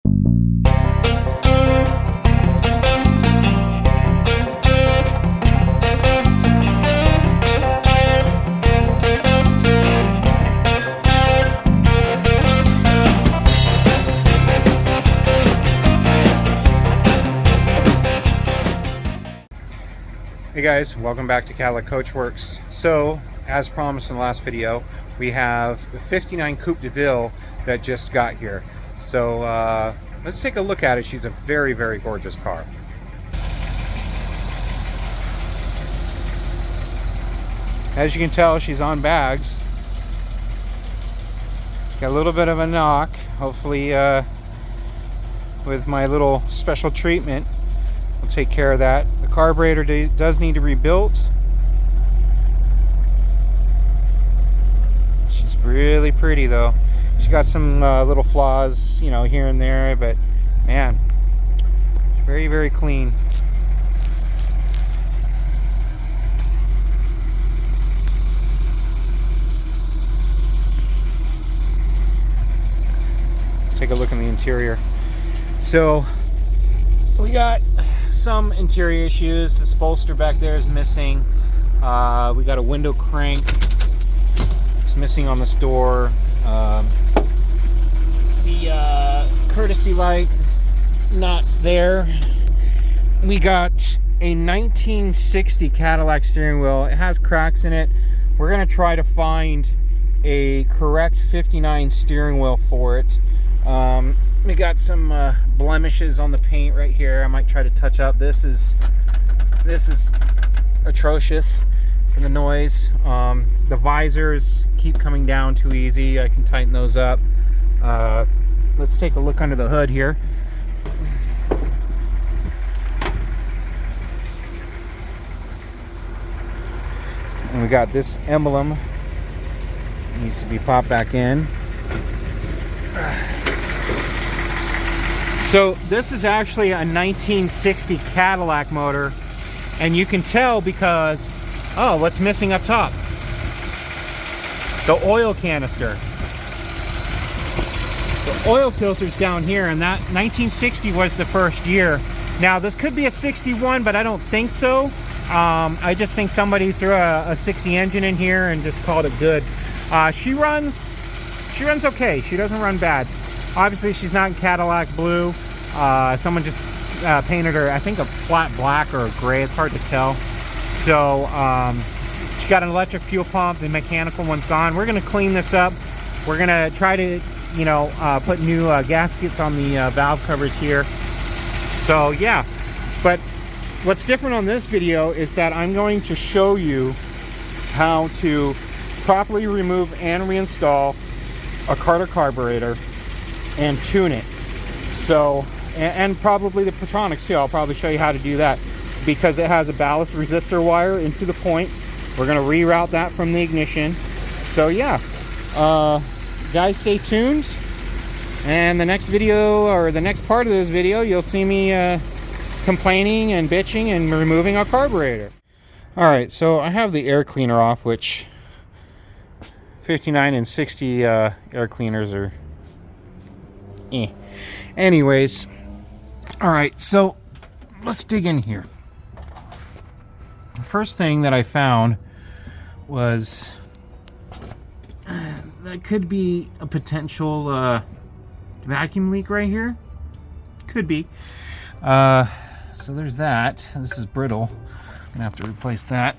Hey guys, welcome back to Cadillac Coachworks. So, as promised in the last video, we have the 59 Coupe Deville that just got here. So, let's take a look at it. She's a very, very gorgeous car. As you can tell, she's on bags. Got a little bit of a knock. Hopefully, with my little special treatment, we'll take care of that. The carburetor does need to be rebuilt. She's really pretty though. She's got some little flaws, you know, here and there, but man, very, very clean. Let's take a look in the interior. So we got some interior issues. The bolster back there is missing. We got a window crank. It's missing on this door. The courtesy light is not there. We got a 1960 Cadillac steering wheel. It has cracks in it. We're gonna try to find a correct 59 steering wheel for it. We got some blemishes on the paint right here. I might try to touch up. This is atrocious for the noise. The visors keep coming down too easy. I can tighten those up. Let's take a look under the hood here. And we got this emblem. It needs to be popped back in. So this is actually a 1960 Cadillac motor, and you can tell because, oh, what's missing up top? The oil canister. The oil filter's down here, and that 1960 was the first year. Now this could be a 61, but I don't think so. I just think somebody threw a 60 engine in here and just called it good. She runs okay. She doesn't run bad. Obviously, she's not in Cadillac blue. Someone just painted her, I think, a flat black or a gray. It's hard to tell. So, she got an electric fuel pump. The mechanical one's gone. We're going to clean this up. We're going to try to, you know, put new gaskets on the valve covers here. So, yeah. But what's different on this video is that I'm going to show you how to properly remove and reinstall a Carter carburetor and tune it. So, and probably the Petronics too. I'll probably show you how to do that because it has a ballast resistor wire into the points. We're going to reroute that from the ignition. So yeah, guys, stay tuned. And the next video, or the next part of this video, you'll see me complaining and bitching and removing our carburetor. All right, so I have the air cleaner off, which 59 and 60 air cleaners are anyways. All right, so let's dig in here. The first thing that I found was that could be a potential vacuum leak right here. Could be. So there's that. This is brittle. I'm gonna have to replace that.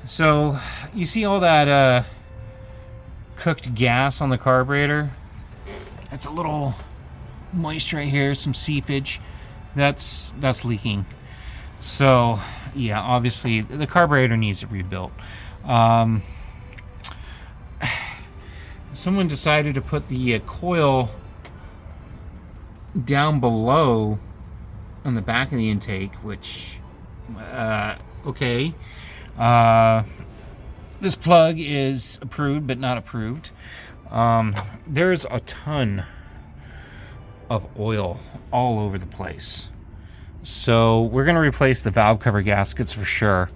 So you see all that cooked gas on the carburetor? It's a little moist right here, some seepage. That's leaking. So yeah, obviously the carburetor needs to be rebuilt. Someone decided to put the coil down below on the back of the intake, which okay. This plug is approved but not approved. There's a ton of oil all over the place. So we're going to replace the valve cover gaskets for sure.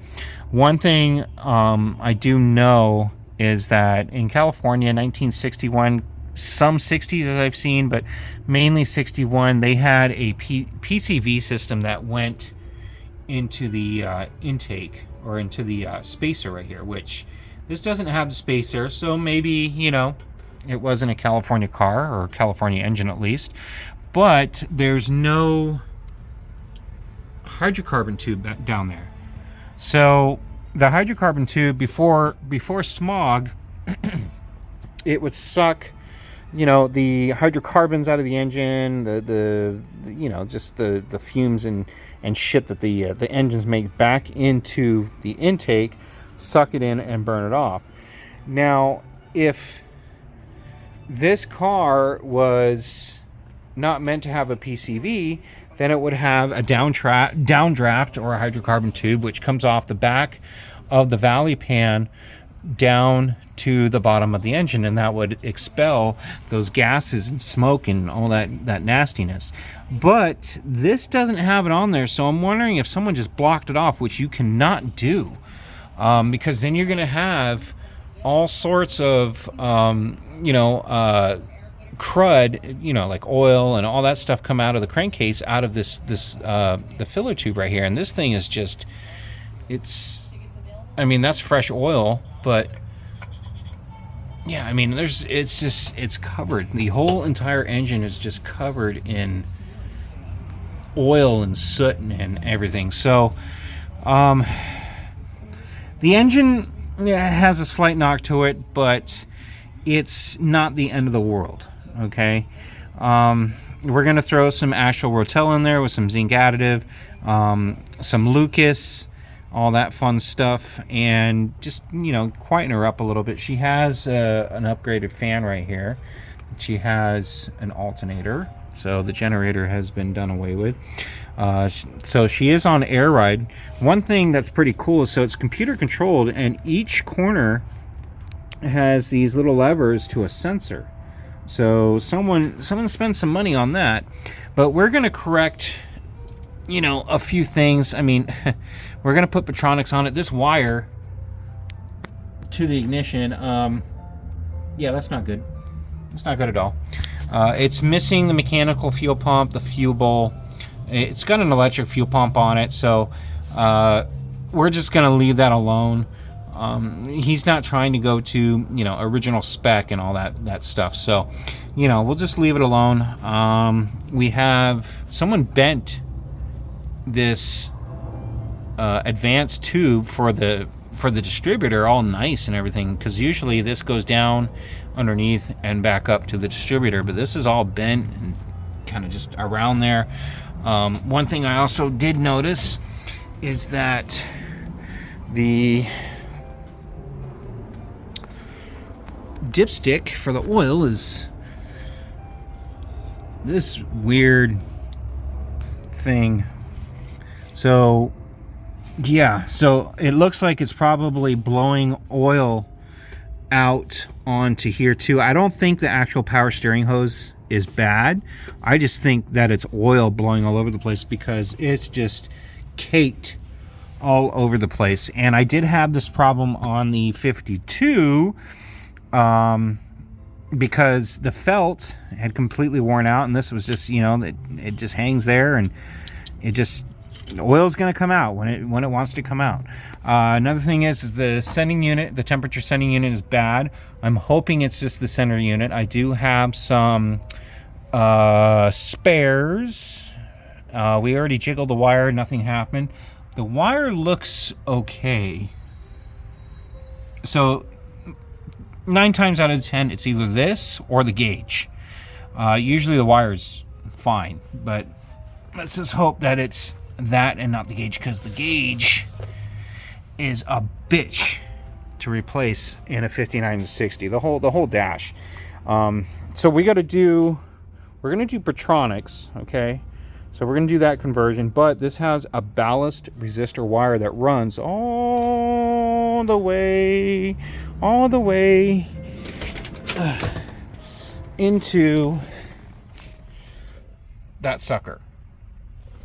One thing I do know is that in California, 1961 some 60s as I've seen, but mainly 61. They had a PCV system that went into the intake, or into the spacer right here, which this doesn't have the spacer, so maybe, you know, it wasn't a California car, or a California engine at least. But there's no hydrocarbon tube down there. So the hydrocarbon tube, before smog, it would suck, you know, the hydrocarbons out of the engine, the you know, just the fumes and shit that the engines make back into the intake, suck it in and burn it off. Now, if this car was not meant to have a PCV, then it would have a downdraft or a hydrocarbon tube, which comes off the back of the valley pan down to the bottom of the engine, and that would expel those gases and smoke and all that nastiness. But this doesn't have it on there, so I'm wondering if someone just blocked it off, which you cannot do, because then you're going to have all sorts of crud, you know, like oil and all that stuff come out of the crankcase, out of the filler tube right here. And this thing is just, I mean, that's fresh oil, but yeah, I mean, it's covered. The whole entire engine is just covered in oil and soot and everything. So the engine has a slight knock to it, but it's not the end of the world. Okay, we're gonna throw some Asheville Rotel in there with some zinc additive, some Lucas, all that fun stuff, and just, you know, quieten her up a little bit. She has an upgraded fan right here. She has an alternator, so the generator has been done away with. So she is on air ride. One thing that's pretty cool is, so it's computer controlled, and each corner has these little levers to a sensor. So someone spent some money on that. But we're going to correct, you know, a few things. I mean, we're going to put Petronics on it. This wire to the ignition, yeah, that's not good. It's not good at all. It's missing the mechanical fuel pump, the fuel bowl. It's got an electric fuel pump on it, so we're just going to leave that alone. He's not trying to go to, you know, original spec and all that stuff, so, you know, we'll just leave it alone. We have someone bent this advanced tube for the distributor, all nice and everything, because usually this goes down underneath and back up to the distributor, but this is all bent and kind of just around there. One thing I also did notice is that the dipstick for the oil is this weird thing. So yeah, so it looks like it's probably blowing oil out onto here too. I don't think the actual power steering hose is bad. I just think that it's oil blowing all over the place, because it's just caked all over the place. And I did have this problem on the 52, because the felt had completely worn out, and this was just, you know, it just hangs there, and it just, the oil's going to come out when it wants to come out. Another thing is the sending unit, the temperature sending unit is bad. I'm hoping it's just the center unit. I do have some spares. We already jiggled the wire, nothing happened. The wire looks okay. So 9 times out of 10, it's either this or the gauge. Usually the wire's fine, but let's just hope that it's that and not the gauge, because the gauge is a bitch to replace in a 59 to 60. The whole dash. So we're gonna do Petronics, okay? So we're gonna do that conversion, but this has a ballast resistor wire that runs all the way into that sucker.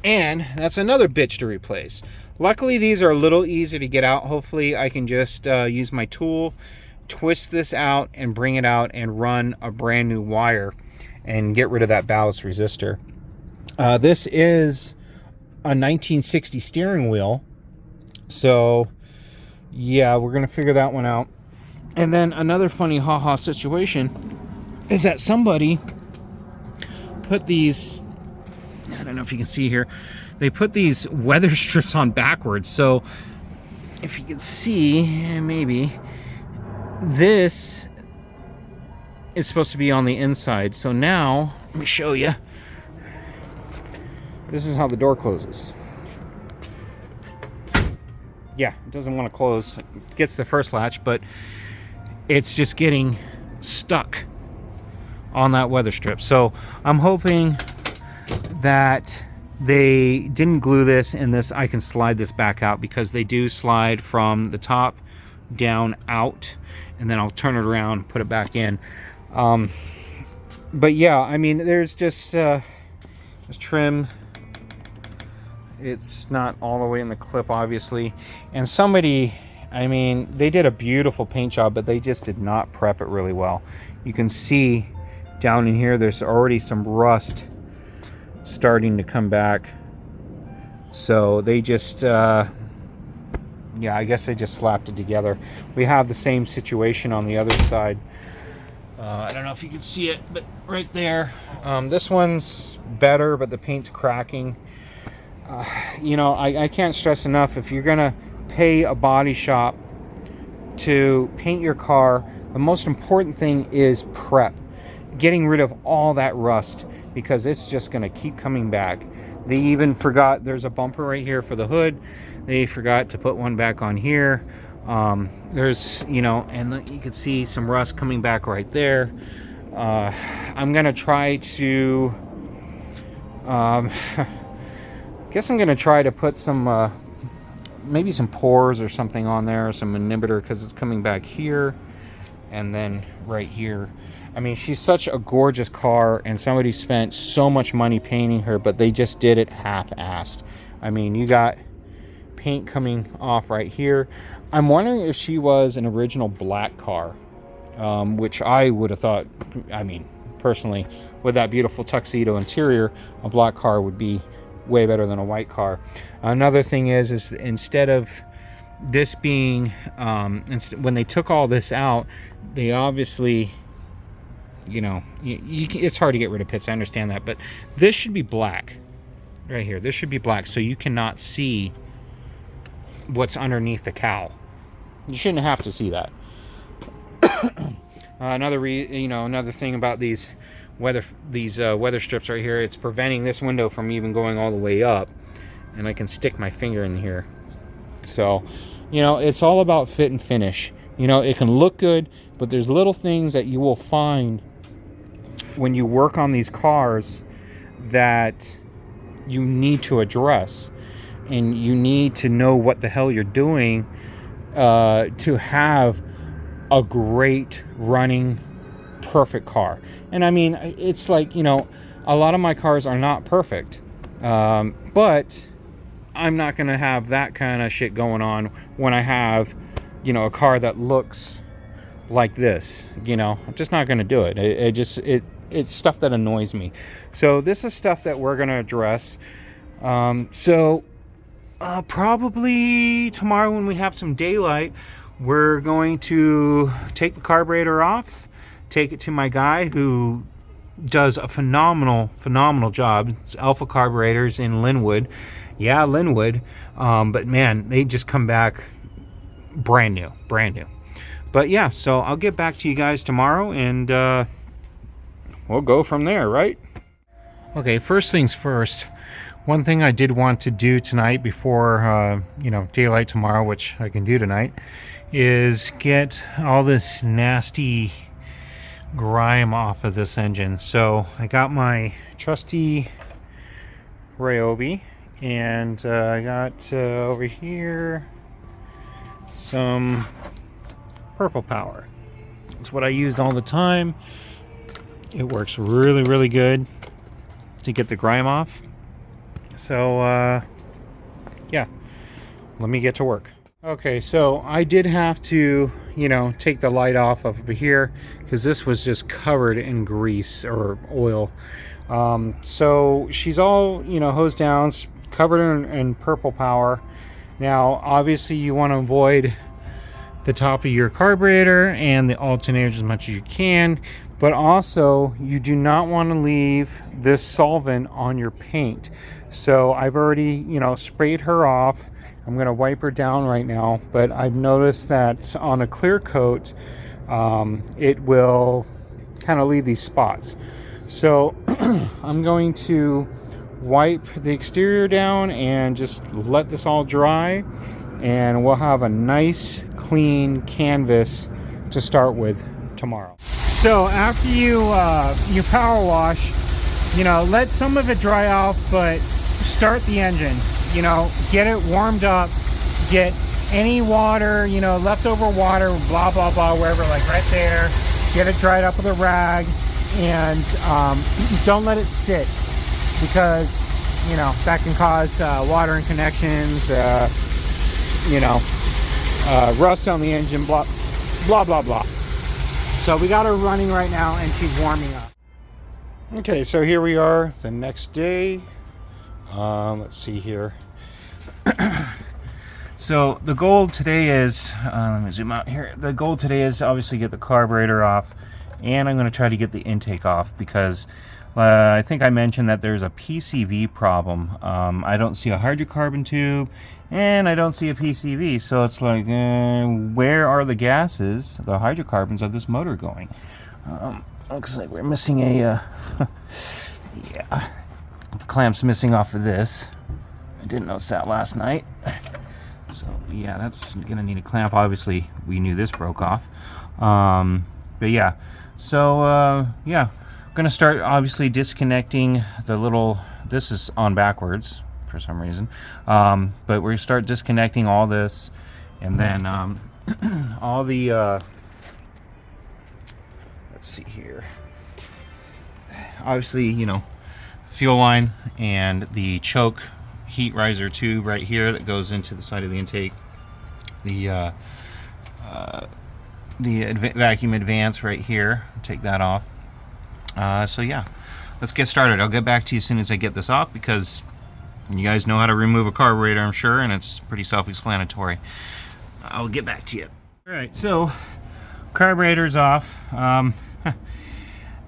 And that's another bitch to replace. Luckily, these are a little easy to get out. Hopefully, I can just use my tool twist this out and bring it out and run a brand new wire and get rid of that ballast resistor. This is a 1960 steering wheel, so yeah, we're gonna figure that one out. And then another funny haha situation is that somebody put these, I don't know if you can see here, they put these weather strips on backwards. So if you can see, maybe this is supposed to be on the inside. So now let me show you. This is how the door closes. Yeah, it doesn't want to close. It gets the first latch, but it's just getting stuck on that weather strip. So I'm hoping that they didn't glue this, and this, I can slide this back out, because they do slide from the top down out, and then I'll turn it around, put it back in. But yeah, I mean, there's just this trim. It's not all the way in the clip, obviously. And somebody, I mean, they did a beautiful paint job, but they just did not prep it really well. You can see down in here, there's already some rust starting to come back. So they just, yeah, I guess they just slapped it together. We have the same situation on the other side. I don't know if you can see it, but right there. This one's better, but the paint's cracking. You know, I can't stress enough, if you're gonna pay a body shop to paint your car, the most important thing is prep, getting rid of all that rust, because it's just gonna keep coming back. They even forgot, there's a bumper right here for the hood. They forgot to put one back on here. There's, you know, and you can see some rust coming back right there. I'm gonna try to guess I'm gonna try to put some maybe some pores or something on there, some inhibitor, because it's coming back here and then right here. I mean, she's such a gorgeous car, and somebody spent so much money painting her, but they just did it half-assed. I mean, you got paint coming off right here. I'm wondering if she was an original black car, which I would have thought, I mean, personally, with that beautiful tuxedo interior, a black car would be way better than a white car. Another thing is instead of this being, when they took all this out, they obviously, you know, it's hard to get rid of pits, I understand that, but this should be black right here. This should be black, so you cannot see what's underneath the cowl. You shouldn't have to see that. Another thing about these weather strips right here, it's preventing this window from even going all the way up, and I can stick my finger in here. So, you know, it's all about fit and finish. You know, it can look good, but there's little things that you will find when you work on these cars that you need to address, and you need to know what the hell you're doing to have a great running perfect car. And I mean, it's like, you know, a lot of my cars are not perfect, but I'm not gonna have that kind of shit going on when I have, you know, a car that looks like this. You know, I'm just not gonna do it. It's stuff that annoys me. So this is stuff that we're gonna address. Probably tomorrow, when we have some daylight, we're going to take the carburetor off, take it to my guy who does a phenomenal job. It's Alpha Carburetors in Linwood. Yeah, Linwood. But man, they just come back brand new. But yeah, so I'll get back to you guys tomorrow, and we'll go from there, right? Okay, first things first. One thing I did want to do tonight before, daylight tomorrow, which I can do tonight, is get all this nasty grime off of this engine. So I got my trusty Ryobi, and I got over here some Purple Power. It's what I use all the time. It works really good to get the grime off. So yeah, let me get to work. Okay, so I did have to, take the light off of here because this was just covered in grease or oil. So she's all, hosed down, covered in purple power. Now, obviously, you want to avoid the top of your carburetor and the alternators as much as you can, but also you do not want to leave this solvent on your paint. So I've already, sprayed her off. I'm going to wipe her down right now, but I've noticed that on a clear coat, it will kind of leave these spots. So I'm going to wipe the exterior down and just let this all dry, and we'll have a nice clean canvas to start with tomorrow. So after you power wash, let some of it dry off, but start the engine. Get it warmed up, get any water, leftover water, blah, blah, blah, wherever, like right there. Get it dried up with a rag, and don't let it sit, because, that can cause watering connections, rust on the engine, blah, blah, blah, blah. So we got her running right now, and she's warming up. Okay, so here we are the next day. Let's see here. So the goal today is, let me zoom out here. The goal today is obviously get the carburetor off, and I'm going to try to get the intake off because I think I mentioned that there's a PCV problem. I don't see a hydrocarbon tube, and I don't see a PCV. So it's like, where are the gases, the hydrocarbons of this motor going? Looks like we're missing a, yeah. The clamp's missing off of this. I didn't notice that last night. So yeah, that's gonna need a clamp. Obviously, we knew this broke off. But yeah, so yeah, I'm gonna start obviously disconnecting the little. This is on backwards for some reason. But we're gonna start disconnecting all this, and then all the. Let's see here. Obviously, fuel line and the choke heat riser tube right here that goes into the side of the intake, the vacuum advance right here, take that off. So yeah, let's get started. I'll get back to you as soon as I get this off, because you guys know how to remove a carburetor, I'm sure, and it's pretty self-explanatory. I'll get back to you. All right, so carburetor's off.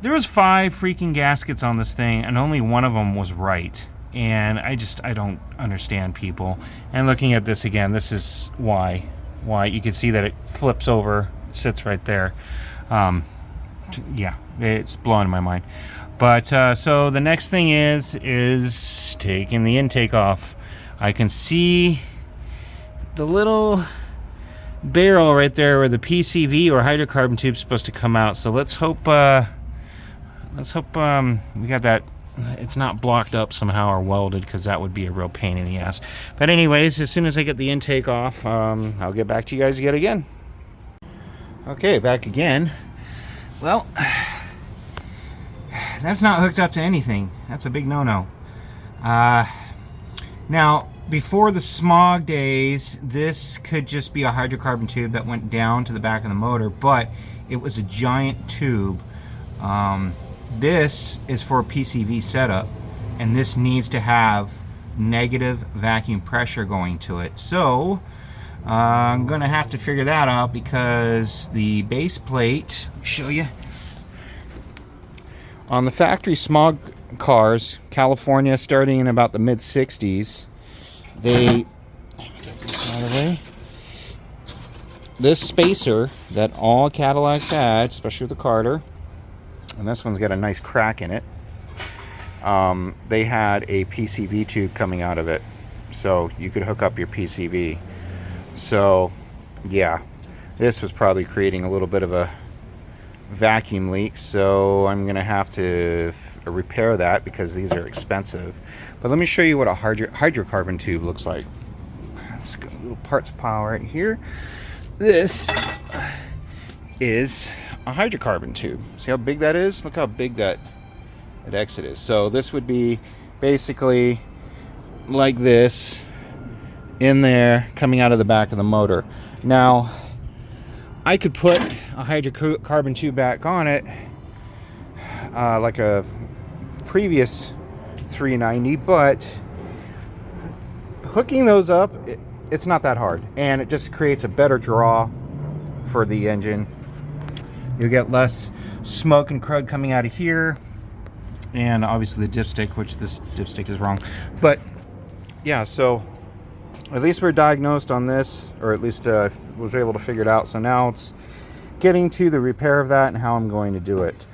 There was 5 freaking gaskets on this thing, and only one of them was right. And I don't understand people. And looking at this again, this is why you can see that it flips over, sits right there. Yeah, it's blowing my mind. But so the next thing is taking the intake off. I can see the little barrel right there where the PCV or hydrocarbon tube is supposed to come out. So let's hope we got that. It's not blocked up somehow or welded, because that would be a real pain in the ass. But anyways, as soon as I get the intake off, I'll get back to you guys yet again. Okay, back again. Well, that's not hooked up to anything. That's a big no-no. Now, before the smog days, this could just be a hydrocarbon tube that went down to the back of the motor, but it was a giant tube. This is for a PCV setup, and this needs to have negative vacuum pressure going to it. So I'm gonna have to figure that out, because the base plate, let me show you, on the factory smog cars, California, starting in about the mid 60s, they get this out of the way. This spacer that all Cadillacs had, especially with the Carter, and this one's got a nice crack in it, they had a PCV tube coming out of it, so you could hook up your PCV. So yeah, this was probably creating a little bit of a vacuum leak, so I'm gonna have to repair that, because these are expensive. But let me show you what a hydrocarbon tube looks like. Let's go, little parts pile right here. This is a hydrocarbon tube. See how big that is? Look how big that exit is. So this would be basically like this, in there coming out of the back of the motor. Now, I could put a hydrocarbon tube back on it like a previous 390, but hooking those up, it's not that hard, and it just creates a better draw for the engine. You'll get less smoke and crud coming out of here, and obviously the dipstick, which this dipstick is wrong. But yeah, so at least we're diagnosed on this, or at least was able to figure it out. So now it's getting to the repair of that and how I'm going to do it,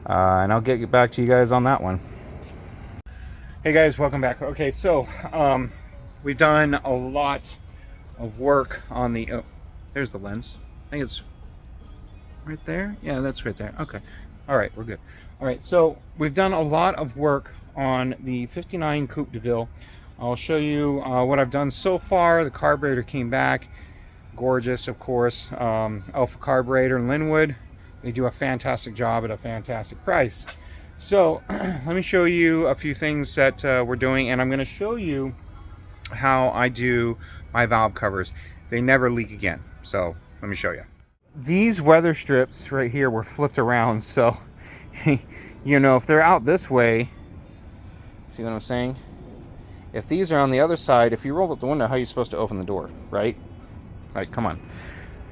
and I'll get back to you guys on that one. Hey guys, welcome back. Okay, so we've done a lot of work on the, oh, there's the lens. I think it's right there. Yeah, that's right there. Okay. All right, we're good. All right, so we've done a lot of work on the 59 Coupe Deville. I'll show you what I've done so far. The carburetor came back. Gorgeous, of course. Alpha Carburetor in Linwood. They do a fantastic job at a fantastic price. So let me show you a few things that we're doing, and I'm going to show you how I do my valve covers. They never leak again. So let me show you. These weather strips right here were flipped around, so you know, if they're out this way, see what I'm saying? If these are on the other side, if you roll up the window, how are you supposed to open the door, right? Right, come on.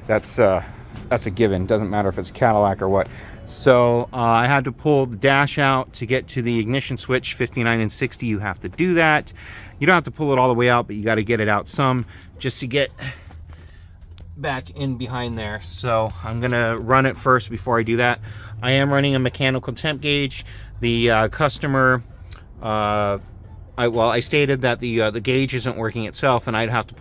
That's a given. Doesn't matter if it's a Cadillac or what. So I had to pull the dash out to get to the ignition switch. 59 and 60, you have to do that. You don't have to pull it all the way out, but you got to get it out some just to get back in behind there. So I'm gonna run it first before I do that. I am running a mechanical temp gauge. The customer, I stated that the gauge isn't working itself, and I'd have to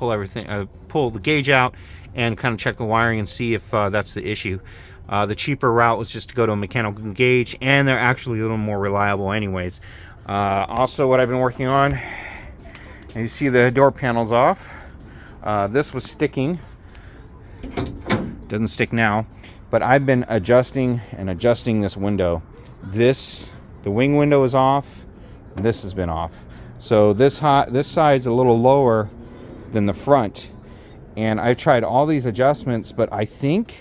pull the gauge out and kind of check the wiring and see if that's the issue. The cheaper route was just to go to a mechanical gauge, and they're actually a little more reliable anyways. Also, what I've been working on, and you see the door panels off. This was sticking. Doesn't stick now, but I've been adjusting this window. The wing window is off. This has been off. So this side's a little lower than the front, and I've tried all these adjustments, but I think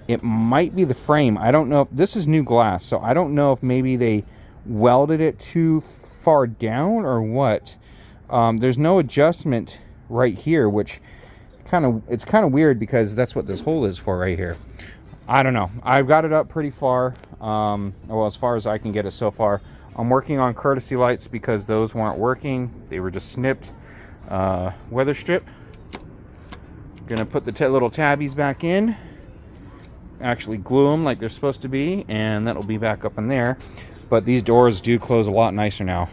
it might be the frame. I don't know if this is new glass, so I don't know if maybe they welded it too far down or what. There's no adjustment right here, which it's kind of weird because that's what this hole is for right here. I don't know. I've got it up pretty far, well, as far as I can get it so far. I'm working on courtesy lights because those weren't working. They were just snipped. Weather strip. Gonna put the little tabbies back in. Actually glue them like they're supposed to be, and that'll be back up in there. But these doors do close a lot nicer now.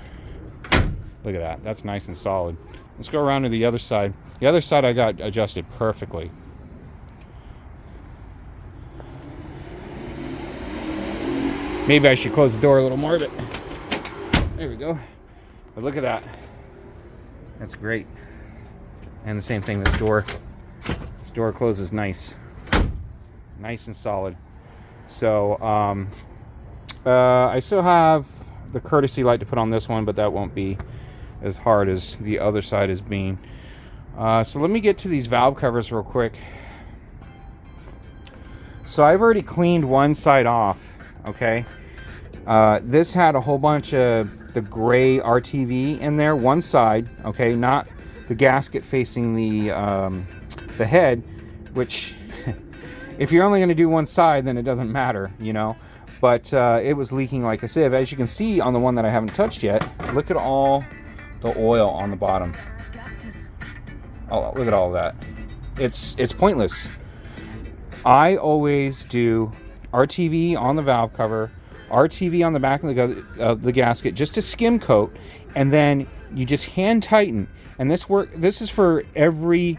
Look at that. That's nice and solid. Let's go around to the other side. The other side I got adjusted perfectly. Maybe I should close the door a little more, but there we go. But look at that. That's great. And the same thing, this door closes nice. Nice and solid. So I still have the courtesy light to put on this one, but that won't be as hard as the other side is being. So let me get to these valve covers real quick. So I've already cleaned one side off, okay? This had a whole bunch of the gray RTV in there, one side, okay? Not the gasket facing the head, which if you're only gonna do one side, then it doesn't matter, you know? But it was leaking like a sieve. As you can see on the one that I haven't touched yet, look at all the oil on the bottom. Oh, look at all of that. It's pointless. I always do RTV on the valve cover, RTV on the back of the gasket, just to skim coat, and then you just hand tighten. And this is for every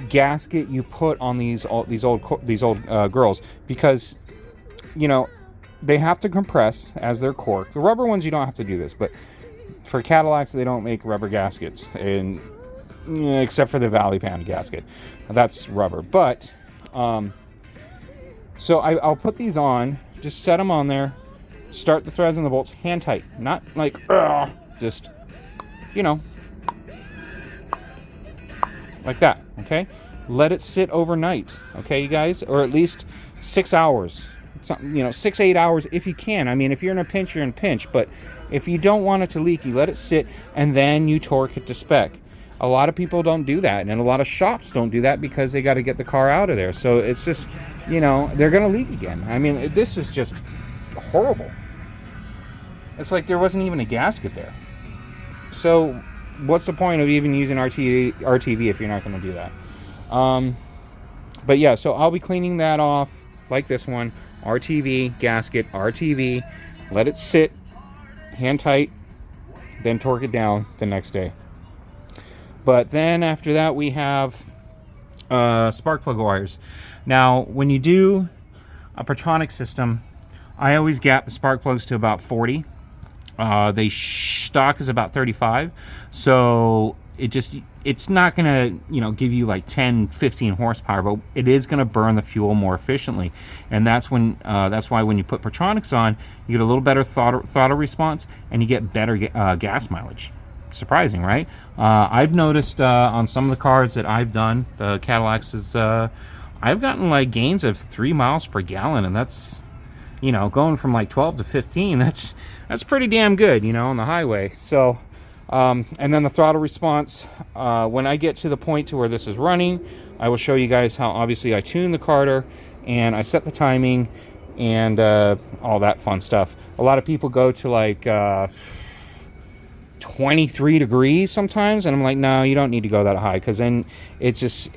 gasket you put on these old girls, because you know they have to compress as they're corked. The rubber ones you don't have to do this, but for Cadillacs they don't make rubber gaskets, and except for the Valley Pan gasket, that's rubber. But so I'll put these on, just set them on there, start the threads and the bolts hand tight, not like just, you know, like that, okay? Let it sit overnight, okay, you guys? Or at least 6 hours. Something, you know, 6-8 hours if you can. I mean, if you're in a pinch, you're in a pinch. But if you don't want it to leak, you let it sit and then you torque it to spec. A lot of people don't do that, and a lot of shops don't do that because they got to get the car out of there. So it's just, you know, they're going to leak again. I mean, this is just horrible. It's like there wasn't even a gasket there. So what's the point of even using RTV if you're not going to do that? But yeah, so I'll be cleaning that off like this one. RTV, gasket, RTV. Let it sit, hand tight, then torque it down the next day. But then after that, we have spark plug wires. Now, when you do a Pertronic system, I always gap the spark plugs to about 40. They stock is about 35. So it's not gonna, you know, give you like 10, 15 horsepower, but it is gonna burn the fuel more efficiently. And that's why when you put Pertronics on, you get a little better throttle response and you get better gas mileage. Surprising, right? I've noticed on some of the cars that I've done, the Cadillacs, I've gotten like gains of 3 miles per gallon, and that's, you know, going from like 12 to 15. That's pretty damn good, you know, on the highway. So, and then the throttle response. When I get to the point to where this is running, I will show you guys how obviously I tune the carter and I set the timing and all that fun stuff. A lot of people go to like 23 degrees sometimes, and I'm like, no, you don't need to go that high, because then it's just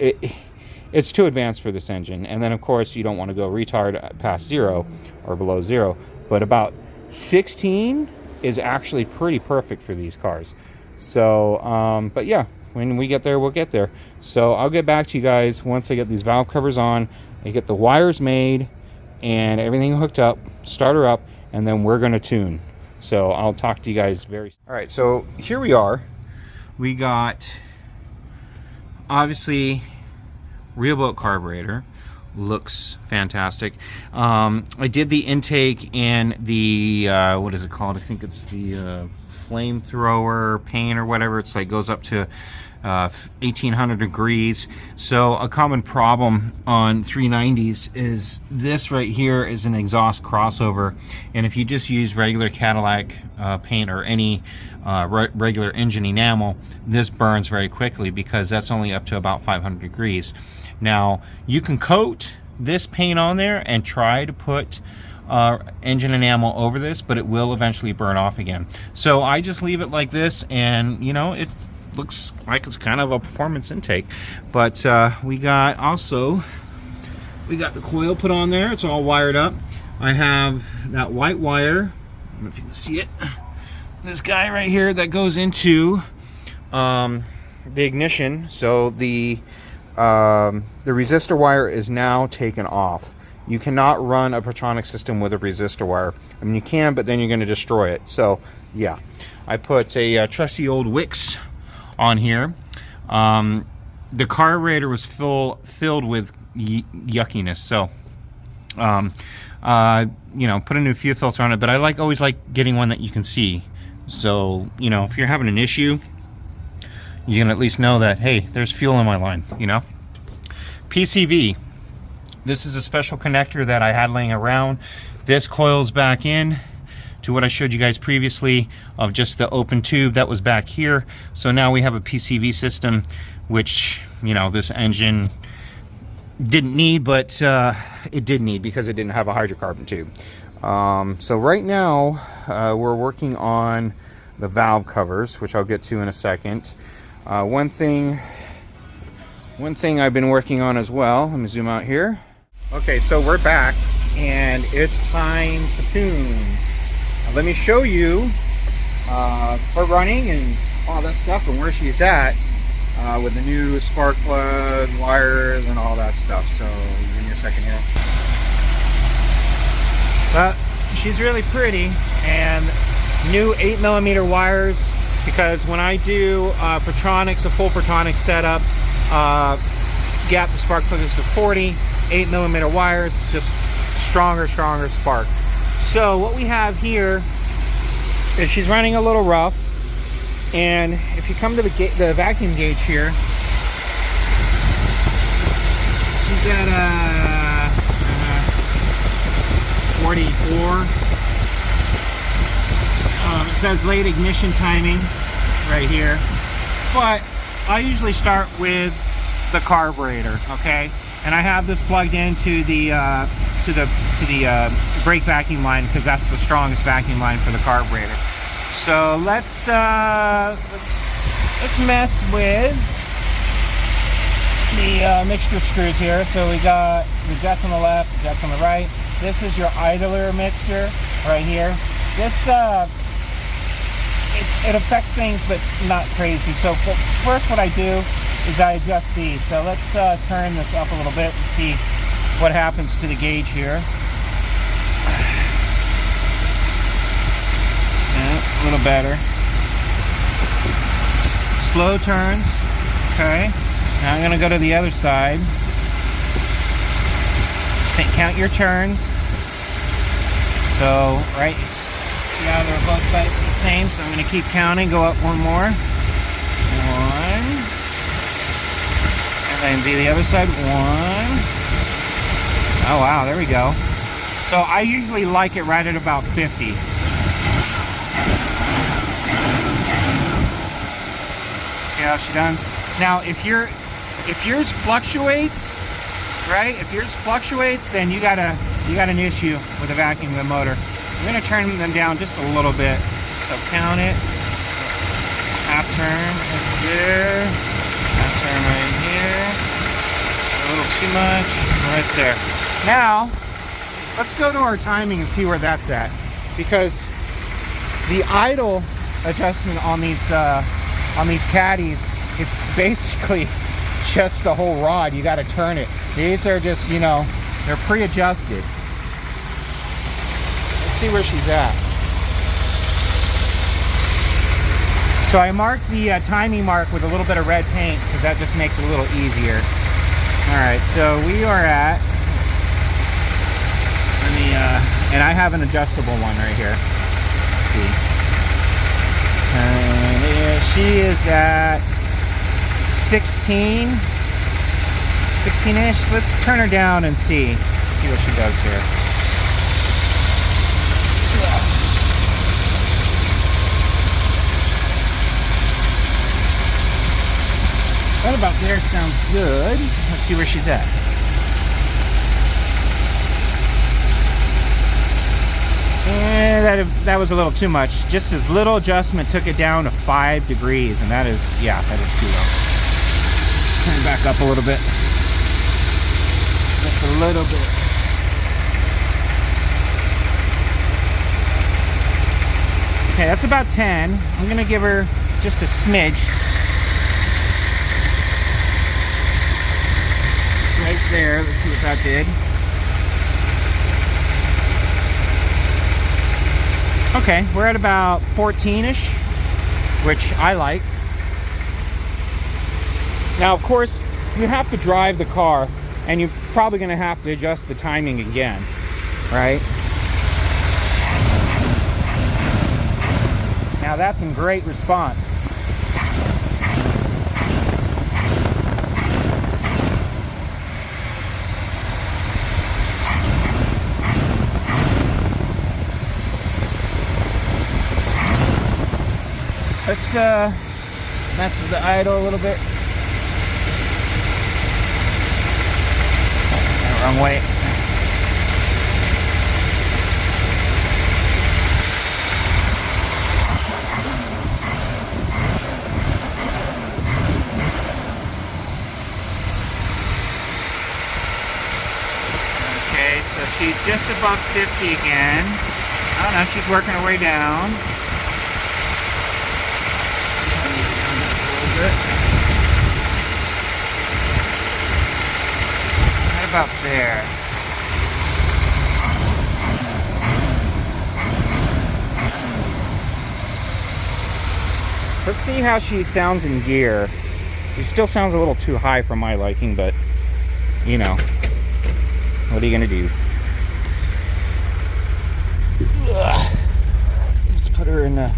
it's too advanced for this engine. And then of course you don't want to go retard past 0 or below 0, but about 16 is actually pretty perfect for these cars. So but yeah, when we get there, we'll get there. So I'll get back to you guys once I get these valve covers on, I get the wires made and everything hooked up, start her up, and then we're going to tune. So I'll talk to you guys very soon. All right, so here we are. We got, obviously, real boat carburetor. Looks fantastic. I did the intake and the, what is it called? I think it's the flamethrower paint or whatever. It's like goes up to 1800 degrees. So a common problem on 390s is this right here is an exhaust crossover, and if you just use regular Cadillac paint or any regular engine enamel, this burns very quickly because that's only up to about 500 degrees. Now you can coat this paint on there and try to put engine enamel over this, but it will eventually burn off again. So I just leave it like this, and you know, it looks like it's kind of a performance intake. But we got the coil put on there. It's all wired up. I have that white wire, I don't know if you can see it, this guy right here that goes into the ignition. So the resistor wire is now taken off. You cannot run a Pertronic system with a resistor wire. I mean, you can, but then you're going to destroy it. So yeah, I put a trusty old Wix on here. The carburetor was filled with yuckiness, so you know, put a new fuel filter on it. But I always like getting one that you can see, so you know, if you're having an issue, you can at least know that, hey, there's fuel in my line, you know. PCV, this is a special connector that I had laying around. This coils back in to what I showed you guys previously of just the open tube that was back here. So now we have a PCV system, which, you know, this engine didn't need, but it did need because it didn't have a hydrocarbon tube. So right now we're working on the valve covers, which I'll get to in a second. One thing I've been working on as well, let me zoom out here. Okay, so we're back and it's time to tune. Let me show you her running and all that stuff and where she's at with the new spark plug, wires, and all that stuff. So give me a second here. She's really pretty, and new 8mm wires, because when I do Pertronics, a full Pertronics setup, gap the spark plug is to 40, 8mm wires, just stronger spark. So what we have here is she's running a little rough, and if you come to the vacuum gauge here, is at 44. It says late ignition timing right here, but I usually start with the carburetor, okay? And I have this plugged into the brake vacuum line because that's the strongest vacuum line for the carburetor. So let's mess with the mixture screws here. So we got the jets on the left, the jets on the right. This is your idler mixture right here. This it affects things, but not crazy. So first, what I do is I adjust these. So let's turn this up a little bit and see what happens to the gauge here. Yeah, a little better. Slow turns. Okay. Now I'm going to go to the other side. Count your turns. So, right. Yeah, they're both the same, so I'm going to keep counting. Go up one more. One. And then do the other side. One. Oh, wow, there we go. So I usually like it right at about 50. See how she done? Now, if yours fluctuates, right? If yours fluctuates, then you got an issue with the vacuum of the motor. I'm going to turn them down just a little bit. So count it. Half turn right there. Half turn right here. A little too much. Right there. Now, let's go to our timing and see where that's at. Because the idle adjustment on these caddies is basically just the whole rod. You got to turn it. These are just, you know, they're pre-adjusted. See where she's at. So I marked the timing mark with a little bit of red paint because that just makes it a little easier. Alright, so we are at, and I have an adjustable one right here. Let's see. And she is at 16-ish. Let's turn her down and see what she does here. Right about there sounds good. Let's see where she's at. And that was a little too much. Just as little adjustment took it down to 5 degrees, and that is too low. Turn it back up a little bit. Just a little bit. Okay, that's about 10. I'm gonna give her just a smidge. Right there, let's see what that did. Okay, we're at about 14-ish, which I like. Now, of course, you have to drive the car, and you're probably going to have to adjust the timing again, right? Now, that's in great response. Let's mess with the idle a little bit. Wrong way. Okay, so she's just above 50 again. Oh no, she's working her way down. Right about there. Let's see how she sounds in gear. She still sounds a little too high for my liking, but you know, what are you gonna do? Ugh. Let's put her in the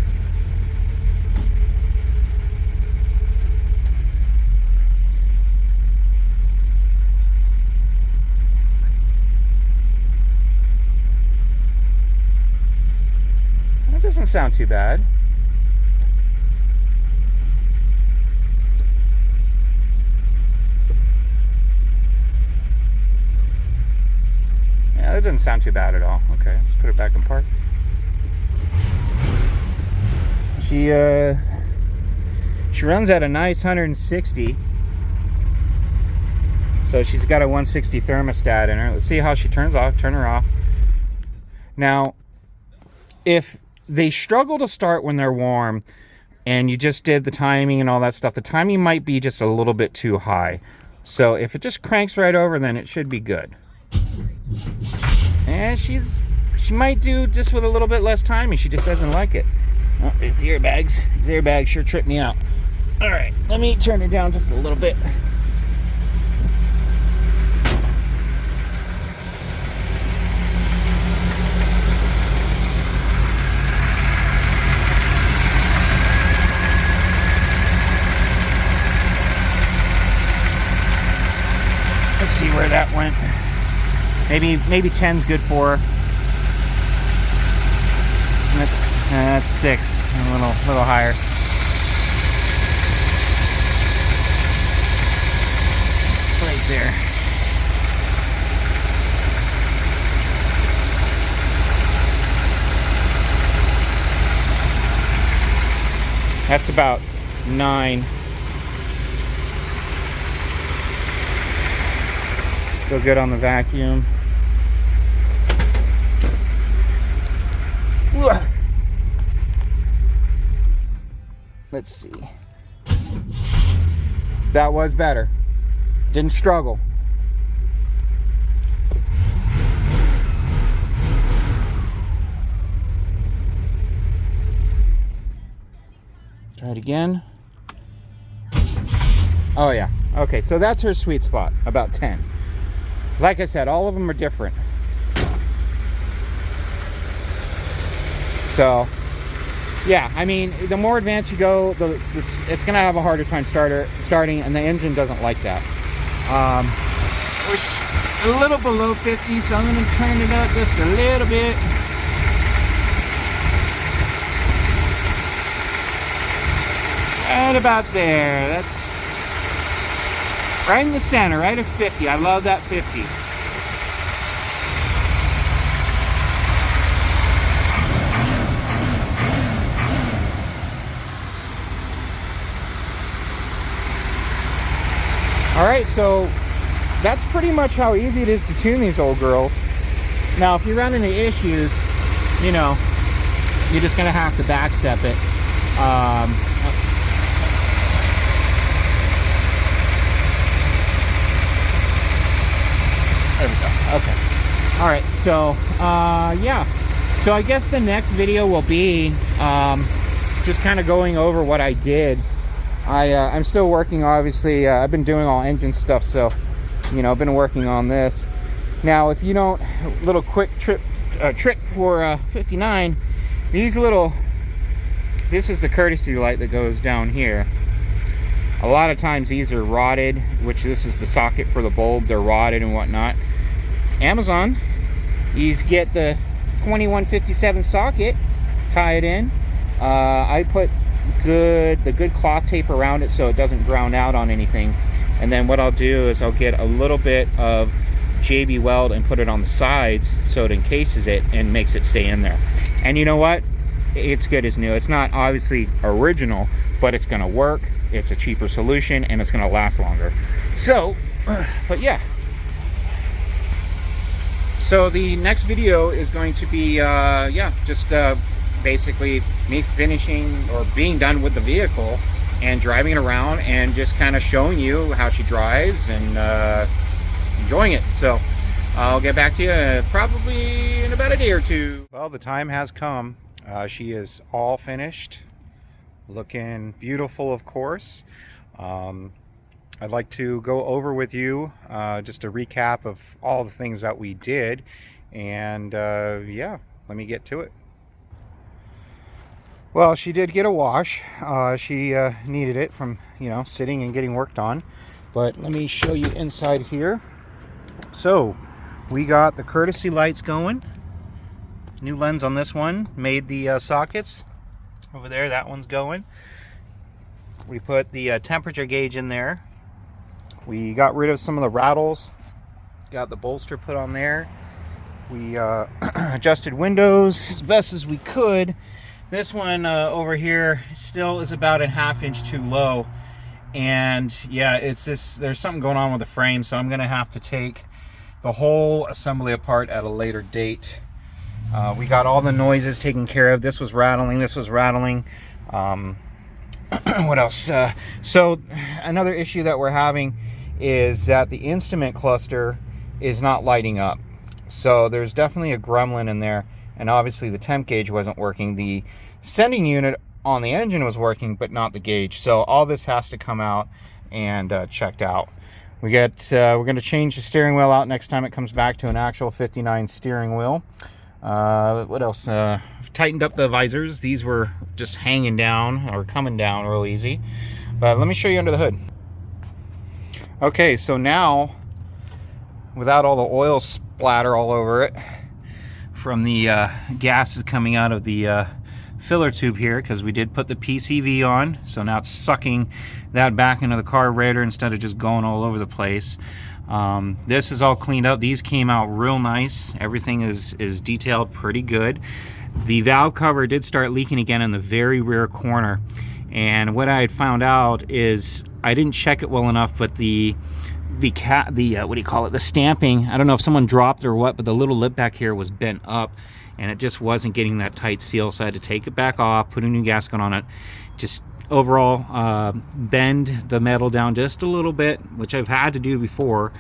doesn't sound too bad. Yeah, that doesn't sound too bad at all. Okay, let's put it back in park. She runs at a nice 160. So she's got a 160 thermostat in her. Let's see how she turns off. Turn her off. Now, if they struggle to start when they're warm and you just did the timing and all that stuff, the timing might be just a little bit too high. So if it just cranks right over, then it should be good. And she might do just with a little bit less timing. She just doesn't like it. Oh, there's the airbags. These airbags sure trip me out. All right, let me turn her down just a little bit. Let's see where that went. Maybe 10's good for her. That's 6, a little higher. Right there. That's about 9. Still good on the vacuum. Let's see. That was better. Didn't struggle. Try it again. Oh yeah. Okay, so that's her sweet spot, about 10. Like I said, all of them are different. So, yeah, I mean, the more advanced you go, it's going to have a harder time starting, and the engine doesn't like that. We're just a little below 50, so I'm going to turn it up just a little bit. Right about there. That's right in the center, right at 50. I love that 50. Alright, so that's pretty much how easy it is to tune these old girls. Now, if you run into issues, you know, you're just going to have to backstep it. There we go. Okay. Alright, so, yeah. So I guess the next video will be just kind of going over what I did. I'm still working, obviously. I've been doing all engine stuff, so, you know, I've been working on this. Now, if you don't, little quick trick for 59, this is the courtesy light that goes down here. A lot of times these are rotted, which this is the socket for the bulb. They're rotted and whatnot. Amazon, you get the 2157 socket, tie it in. I put the good cloth tape around it so it doesn't ground out on anything. And then what I'll do is I'll get a little bit of JB Weld and put it on the sides so it encases it and makes it stay in there. And you know what? It's good as new. It's not obviously original, but it's going to work. It's a cheaper solution and it's going to last longer. So, but yeah. So the next video is going to be, basically me finishing or being done with the vehicle and driving it around and just kind of showing you how she drives and enjoying it. So I'll get back to you probably in about a day or two. Well, the time has come. She is all finished, looking beautiful, of course. I'd like to go over with you just a recap of all the things that we did, and yeah, let me get to it. Well, she did get a wash. She needed it from, you know, sitting and getting worked on. But let me show you inside here. So we got the courtesy lights going. New lens on this one. Made the sockets over there. That one's going. We put the temperature gauge in there. We got rid of some of the rattles. Got the bolster put on there. We adjusted windows as best as we could. This one over here still is about a 1/2 inch too low. And yeah, it's just, there's something going on with the frame, so I'm gonna have to take the whole assembly apart at a later date. We got all the noises taken care of. This was rattling, this was rattling. What else? So another issue that we're having is that the instrument cluster is not lighting up. So there's definitely a gremlin in there, and obviously the temp gauge wasn't working. The sending unit on the engine was working, but not the gauge. So all this has to come out and checked out. We're going to change the steering wheel out next time it comes back to an actual 59 steering wheel. What else? Tightened up the visors. These were just hanging down or coming down real easy. But let me show you under the hood. Okay, so now, without all the oil splatter all over it from the gases coming out of the filler tube here, because we did put the PCV on, so now it's sucking that back into the carburetor instead of just going all over the place. This is all cleaned up. These came out real nice. Everything is detailed pretty good. The valve cover did start leaking again in the very rear corner, and what I had found out is I didn't check it well enough, but the what do you call it, the stamping, I don't know if someone dropped it or what, but the little lip back here was bent up and it just wasn't getting that tight seal, so I had to take it back off, put a new gasket on it, just overall bend the metal down just a little bit, which I've had to do before.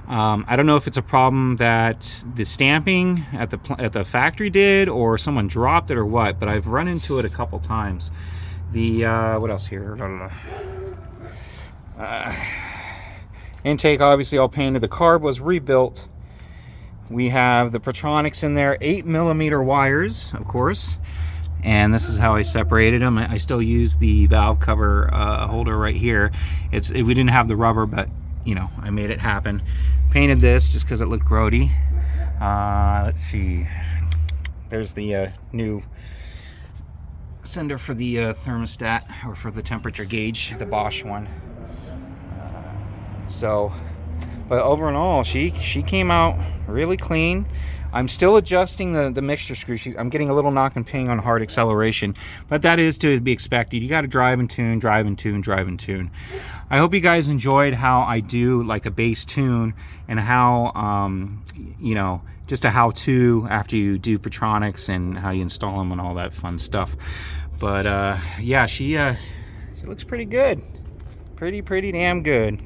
I don't know if it's a problem that the stamping at the factory did, or someone dropped it or what, but I've run into it a couple times. The what else here? Intake obviously all painted. The carb was rebuilt. We have the Protronics in there, 8mm wires, of course, and this is how I separated them. I still use the valve cover holder right here. We didn't have the rubber, but you know, I made it happen. Painted this just because it looked grody. Let's see. There's the new sender for the thermostat, or for the temperature gauge, the Bosch one. But over and all, she came out really clean. I'm still adjusting the mixture screw. I'm getting a little knock and ping on hard acceleration, but that is to be expected. You got to drive and tune, drive and tune, drive and tune. I hope you guys enjoyed how I do like a base tune, and how you know, just a how-to after you do Protronics and how you install them and all that fun stuff. But yeah, she looks pretty good, pretty damn good.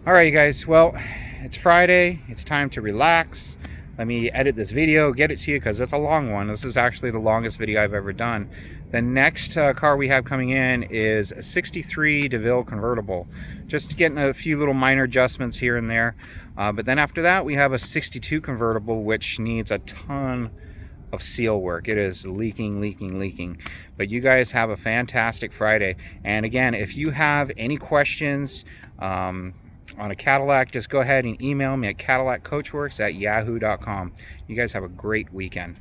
All right, you guys, well, it's Friday. It's time to relax. Let me edit this video, get it to you, because it's a long one. This is actually the longest video I've ever done. The next car we have coming in is a 63 DeVille convertible. Just getting a few little minor adjustments here and there. But then after that, we have a 62 convertible, which needs a ton of seal work. It is leaking. But you guys have a fantastic Friday. And again, if you have any questions on a Cadillac, just go ahead and email me at cadillaccoachworks@yahoo.com. You guys have a great weekend.